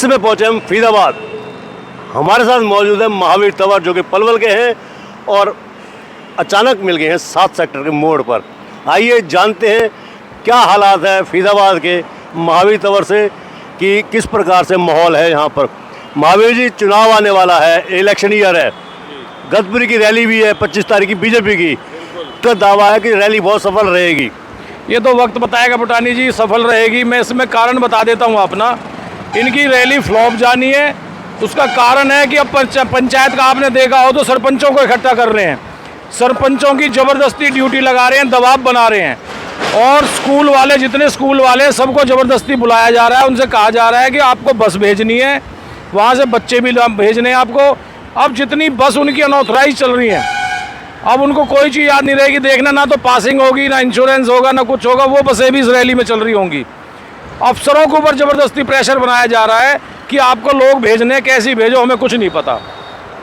समय पहुंचे हम फरीदाबाद। हमारे साथ मौजूद है महावीर तंवर जो कि पलवल के हैं और अचानक मिल गए हैं 7 सेक्टर के मोड़ पर। आइए जानते हैं क्या हालात है फरीदाबाद के महावीर तंवर से कि किस प्रकार से माहौल है यहाँ पर। महावीर जी, चुनाव आने वाला है, इलेक्शन ईयर है, गतपुरी की रैली भी है 25 तारीख की बीजेपी की, तो दावा है कि रैली बहुत सफल रहेगी। ये तो वक्त बताएगा बुटानी जी, सफल रहेगी। मैं इसमें कारण बता देता हूँ अपना। इनकी रैली फ्लॉप जानी है। उसका कारण है कि अब पंचायत का आपने देखा हो तो सरपंचों को इकट्ठा कर रहे हैं, सरपंचों की ज़बरदस्ती ड्यूटी लगा रहे हैं, दबाव बना रहे हैं, और स्कूल वाले, जितने स्कूल वाले, सबको ज़बरदस्ती बुलाया जा रहा है। उनसे कहा जा रहा है कि आपको बस भेजनी है, वहाँ से बच्चे भी भेजने हैं आपको। अब जितनी बस उनकी अनऑथराइज चल रही हैं, अब उनको कोई चीज़ याद नहीं रहेगी। देखना, ना तो पासिंग होगी, ना इंश्योरेंस होगा, ना कुछ होगा। वो बसें भी इस रैली में चल रही होंगी। अफसरों के ऊपर ज़बरदस्ती प्रेशर बनाया जा रहा है कि आपको लोग भेजने, कैसी भेजो, हमें कुछ नहीं पता।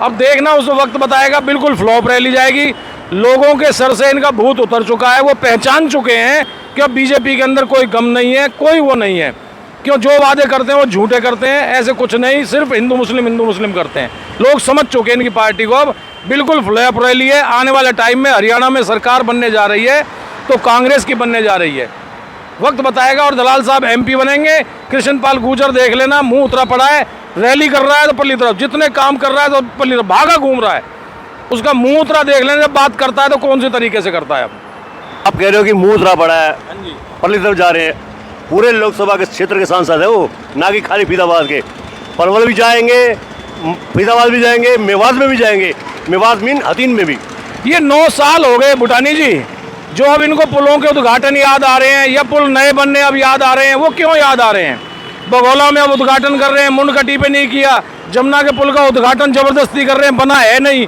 अब देखना, उस वक्त बताएगा। बिल्कुल फ्लॉप रैली जाएगी। लोगों के सर से इनका भूत उतर चुका है। वो पहचान चुके हैं कि अब बीजेपी के अंदर कोई गम नहीं है, कोई वो नहीं है। क्यों, जो वादे करते हैं वो झूठे करते हैं। ऐसे कुछ नहीं, सिर्फ हिंदू मुस्लिम करते हैं। लोग समझ चुके हैं इनकी पार्टी को। अब बिल्कुल फ्लॉप रैली है। आने वाले टाइम में हरियाणा में सरकार बनने जा रही है तो कांग्रेस की बनने जा रही है। वक्त बताएगा। और दलाल साहब MP बनेंगे। कृष्णपाल गुर्जर देख लेना, मुंह उतरा पड़ा है। रैली कर रहा है तो पल्ली तरफ, जितने काम कर रहा है तो पल्ली तरफ भागा घूम रहा है। उसका मुंह उतरा देख लेना, जब बात करता है तो कौन से तरीके से करता है। अब आप कह रहे हो कि मुंह उतरा पड़ा है, पल्ली तरफ जा रहे हैं। पूरे लोकसभा के क्षेत्र के सांसद है वो, ना कि खाली फरीदाबाद के। पलवल भी जाएंगे, फरीदाबाद भी जाएंगे, मेवात में भी जाएंगे। मेवात मीन हतीन में भी। ये 9 साल हो गए बुटानी जी, जो अब इनको पुलों के उद्घाटन याद आ रहे हैं, या पुल नए बनने अब याद आ रहे हैं। वो क्यों याद आ रहे हैं? बघौला में अब उद्घाटन कर रहे हैं, मुंडकटी पे नहीं किया। जमुना के पुल का उद्घाटन जबरदस्ती कर रहे हैं, बना है नहीं।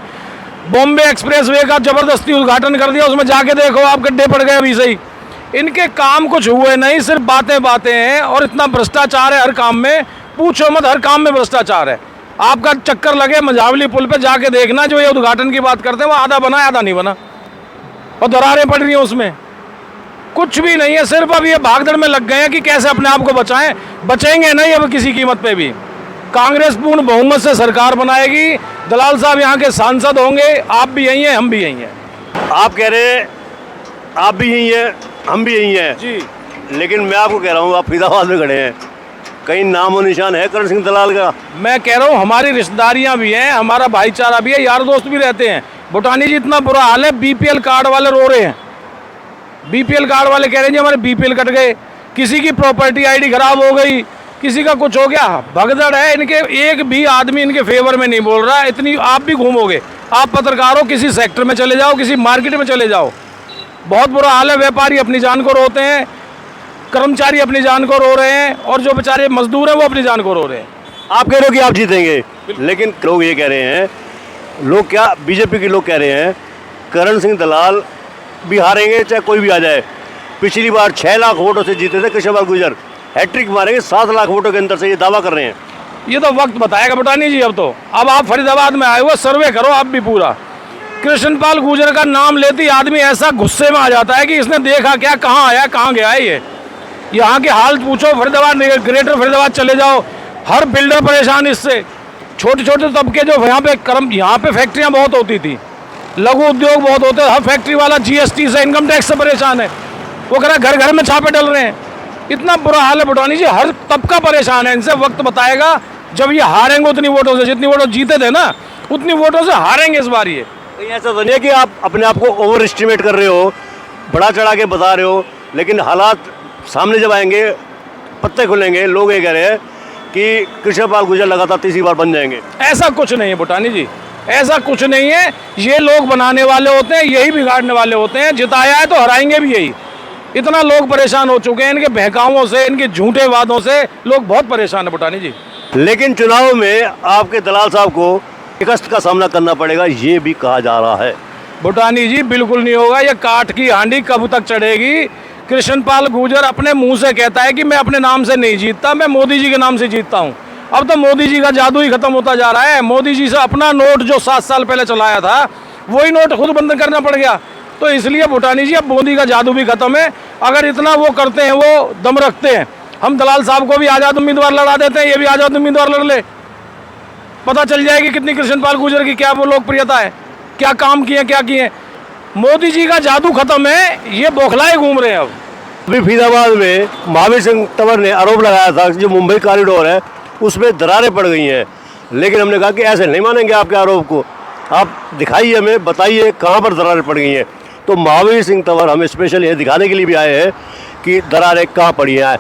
बॉम्बे एक्सप्रेसवे का जबरदस्ती उद्घाटन कर दिया, उसमें जाके देखो आप, गड्ढे पड़ गए अभी से ही। इनके काम कुछ हुए नहीं, सिर्फ बातें हैं। और इतना भ्रष्टाचार है हर काम में, पूछो मत, हर काम में भ्रष्टाचार है। आपका चक्कर लगे मझावली पुल पे, जाके देखना, जो ये उद्घाटन की बात करते हैं वो आधा बना है, आधा नहीं बना, और दरारें पड़ रही हैं उसमें। कुछ भी नहीं है। सिर्फ अब ये भागदड़ में लग गए हैं कि कैसे अपने आप को बचाएं। बचेंगे नहीं अब किसी कीमत पे भी। कांग्रेस पूर्ण बहुमत से सरकार बनाएगी। दलाल साहब यहाँ के सांसद होंगे। आप भी यही हैं, हम भी यही हैं। आप कह रहे हैं आप भी यही हैं, हम भी यही हैं जी, लेकिन मैं आपको कह रहा हूँ, आप फरीदाबाद में खड़े हैं, कहीं नामो निशान है करण सिंह दलाल का? मैं कह रहा हूँ, हमारी रिश्तेदारियाँ भी हैं, हमारा भाईचारा भी है, यार दोस्त भी रहते हैं। बुटानी जी, इतना बुरा हाल है, BPL कार्ड वाले रो रहे हैं। BPL कार्ड वाले कह रहे हैं जी हमारे BPL कट गए, किसी की प्रॉपर्टी ID खराब हो गई, किसी का कुछ हो गया। भगदड़ है इनके, एक भी आदमी इनके फेवर में नहीं बोल रहा है। इतनी आप भी घूमोगे, आप पत्रकार हो, किसी सेक्टर में चले जाओ, किसी मार्केट में चले जाओ, बहुत बुरा हाल है। व्यापारी अपनी जान को रोते हैं, कर्मचारी अपनी जान को रो रहे हैं, और जो बेचारे मजदूर हैं वो अपनी जान को रो रहे हैं। आप कह रहे हो कि आप जीतेंगे, लेकिन लोग ये कह रहे हैं, लोग क्या, बीजेपी के लोग कह रहे हैं करण सिंह दलाल भी हारेंगे चाहे कोई भी आ जाए। पिछली बार 6 लाख वोटों से जीते थे कृष्णपाल गुर्जर, हैट्रिक मारेंगे 7 लाख वोटों के अंदर से, ये दावा कर रहे हैं। ये तो वक्त बताएगा बुटानी जी। अब आप फरीदाबाद में आए हुए, सर्वे करो आप भी पूरा। कृष्णपाल गुर्जर का नाम लेते ही आदमी ऐसा गुस्से में आ जाता है कि इसने देखा क्या, कहाँ आया, कहाँ गया है ये। यहाँ के हाल पूछो, फरीदाबाद, ग्रेटर फरीदाबाद चले जाओ, हर बिल्डर परेशान इससे। छोटे छोटे तबके जो यहाँ पे फैक्ट्रियाँ बहुत होती थी, लघु उद्योग बहुत होते, हर फैक्ट्री वाला GST से, इनकम टैक्स से परेशान है। वो कह रहा है घर घर में छापे डल रहे हैं। इतना बुरा हाल है बुटानी जी, हर तबका परेशान है इनसे। वक्त बताएगा, जब ये हारेंगे उतनी वोटों से, जितनी वोटों जीते थे ना, उतनी वोटों से हारेंगे इस बार ये। कहीं ऐसा तो नहीं है कि आप अपने आप को ओवर एस्टिमेट कर रहे हो, बड़ा चढ़ा के बता रहे हो, लेकिन हालात सामने जब आएंगे, पत्ते खुलेंगे, लोग ये कह रहे हैं कि कृष्णपाल गुर्जर लगातार तीसरी बार बन जाएंगे? ऐसा कुछ नहीं है बुटानी जी, ऐसा कुछ नहीं है। ये लोग बनाने वाले होते हैं, यही बिगाड़ने वाले होते हैं। जिताया है तो हराएंगे भी यही। इतना लोग परेशान हो चुके हैं इनके बहकावों से, इनके झूठे वादों से, लोग बहुत परेशान है बुटानी जी। लेकिन चुनाव में आपके दलाल साहब को शिकस्त का सामना करना पड़ेगा, ये भी कहा जा रहा है। बुटानी जी, बिल्कुल नहीं होगा। ये काठ की हांडी कब तक चढ़ेगी? कृष्णपाल गुर्जर अपने मुंह से कहता है कि मैं अपने नाम से नहीं जीतता, मैं मोदी जी के नाम से जीतता हूँ। अब तो मोदी जी का जादू ही खत्म होता जा रहा है। मोदी जी से अपना नोट जो 7 साल पहले चलाया था, वही नोट खुद बंद करना पड़ गया। तो इसलिए बुटानी जी, अब मोदी का जादू भी खत्म है। अगर इतना वो करते हैं, वो दम रखते हैं, हम दलाल साहब को भी आज़ाद उम्मीदवार लड़ा देते हैं, ये भी आज़ाद उम्मीदवार लड़ ले, पता चल जाएगी कितनी कृष्णपाल गुर्जर की क्या वो लोकप्रियता है, क्या काम किए क्या किए। मोदी जी का जादू खत्म है, ये बौखलाए घूम रहे हैं अब। अभी फरीदाबाद में महावीर सिंह तंवर ने आरोप लगाया था कि जो मुंबई कॉरिडोर है उसमें दरारें पड़ गई हैं, लेकिन हमने कहा कि ऐसे नहीं मानेंगे आपके आरोप को, आप दिखाइए हमें, बताइए कहाँ पर दरारें पड़ गई हैं। तो महावीर सिंह तंवर हम स्पेशल ये दिखाने के लिए भी आए हैं कि दरारें कहाँ पड़ी हैं।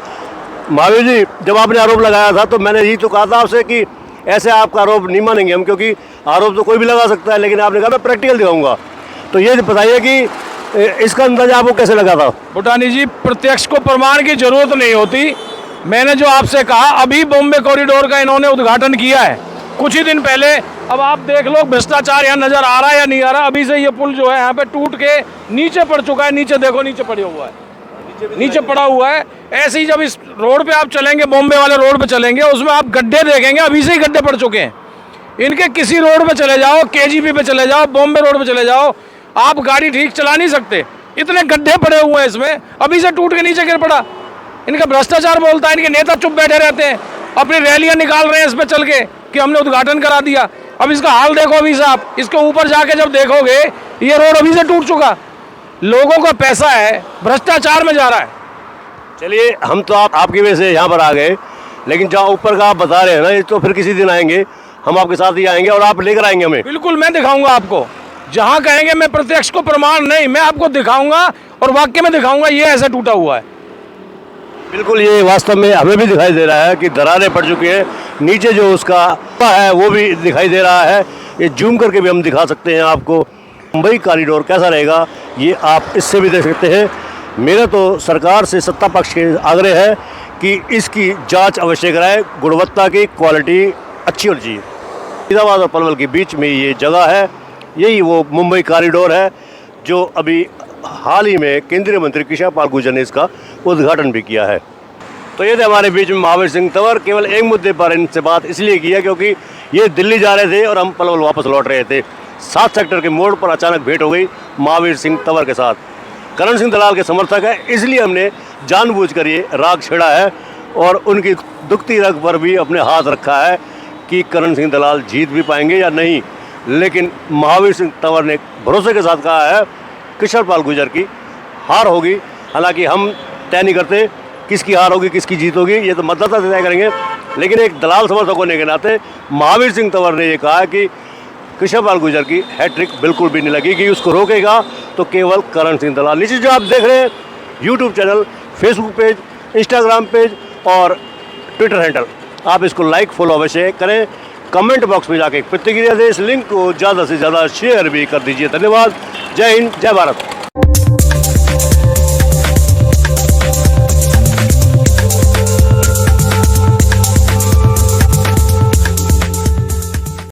महावीर जी, जब आपने आरोप लगाया था तो मैंने यही तो कहा था आपसे कि ऐसे आपका आरोप नहीं मानेंगे हम, क्योंकि आरोप तो कोई भी लगा सकता है, लेकिन आपने कहा मैं प्रैक्टिकल दिखाऊंगा। तो ये बताइए कि इसका अंदाजा आपको कैसे लगा था? भूटानी जी, प्रत्यक्ष को प्रमाण की जरूरत नहीं होती। मैंने जो आपसे कहा, अभी बॉम्बे कॉरिडोर का इन्होंने उद्घाटन किया है कुछ ही दिन पहले। अब आप देख लो भ्रष्टाचार यहाँ नजर आ रहा है या नहीं आ रहा। अभी से ये पुल जो है यहाँ पे टूट के नीचे पड़ चुका है, नीचे देखो, नीचे पड़ा हुआ है, नीचे पड़ा हुआ है। ऐसे ही जब इस रोड पे आप चलेंगे, बॉम्बे वाले रोड पे चलेंगे, उसमें आप गड्ढे देखेंगे, अभी से ही गड्ढे पड़ चुके हैं। इनके किसी रोड पे चले जाओ, केजीपी पे चले जाओ, बॉम्बे रोड पे चले जाओ, आप गाड़ी ठीक चला नहीं सकते, इतने गड्ढे पड़े हुए हैं इसमें, अभी से टूट के नीचे गिर पड़ा। इनका भ्रष्टाचार बोलता है, इनके नेता चुप बैठे रहते हैं, अपनी रैलियां निकाल रहे हैं इस पे चल के कि हमने उद्घाटन करा दिया। अब इसका हाल देखो अभी साहब, इसके ऊपर जाके जब देखोगे ये रोड अभी से टूट चुका। लोगों का पैसा है, भ्रष्टाचार में जा रहा है। चलिए, हम तो आपकी वजह से यहाँ पर आ गए, लेकिन जहाँ ऊपर का आप बता रहे हैं ना, ये तो फिर किसी दिन आएंगे, हम आपके साथ ही आएंगे और आप लेकर आएंगे हमें। बिल्कुल, मैं दिखाऊंगा आपको, जहाँ कहेंगे। मैं प्रत्यक्ष को प्रमाण नहीं, मैं आपको दिखाऊंगा और वाक्य में दिखाऊंगा ये ऐसा टूटा हुआ है। बिल्कुल, ये वास्तव में हमें भी दिखाई दे रहा है कि दरारें पड़ चुकी हैं, नीचे जो उसका है वो भी दिखाई दे रहा है। ये जूम करके भी हम दिखा सकते हैं आपको। मुंबई कॉरिडोर कैसा रहेगा ये आप इससे भी देख सकते हैं। मेरा तो सरकार से, सत्ता पक्ष के आग्रह है कि इसकी जांच अवश्य कराएं, गुणवत्ता की, क्वालिटी अच्छी होनी चाहिए। फरीदाबाद और पलवल के बीच में ये जगह है, यही वो मुंबई कॉरिडोर है जो अभी हाल ही में केंद्रीय मंत्री कृष्णपाल गुर्जर ने इसका उद्घाटन भी किया है। तो ये थे हमारे बीच में महावीर सिंह तंवर। केवल एक मुद्दे पर इनसे बात इसलिए की है क्योंकि ये दिल्ली जा रहे थे और हम पलवल वापस लौट रहे थे। 7 सेक्टर के मोड़ पर अचानक भेंट हो गई महावीर सिंह तंवर के साथ। करण सिंह दलाल के समर्थक है, इसलिए हमने जानबूझकर ये राग छेड़ा है और उनकी दुखती रग पर भी अपने हाथ रखा है कि करण सिंह दलाल जीत भी पाएंगे या नहीं। लेकिन महावीर सिंह तंवर ने भरोसे के साथ कहा है कृष्णपाल गुर्जर की हार होगी। हालांकि हम तय नहीं करते किसकी हार होगी किसकी जीत होगी, ये तो मतदाता तय करेंगे, लेकिन एक दलाल समर्थक होने के नाते महावीर सिंह तंवर ने ये कहा कि कृष्णपाल गुर्जर की हैट्रिक बिल्कुल भी नहीं लगेगी, उसको रोकेगा तो केवल करण सिंह दलाल। नीचे जो आप देख रहे हैं YouTube channel, Facebook page, Instagram page और ट्विटर हैंडल, आप इसको लाइक फॉलो अवश्य करें। कमेंट बॉक्स में जाके प्रतिक्रिया दें, इस लिंक को ज़्यादा से ज़्यादा शेयर भी कर दीजिए। धन्यवाद। जय हिंद, जय भारत।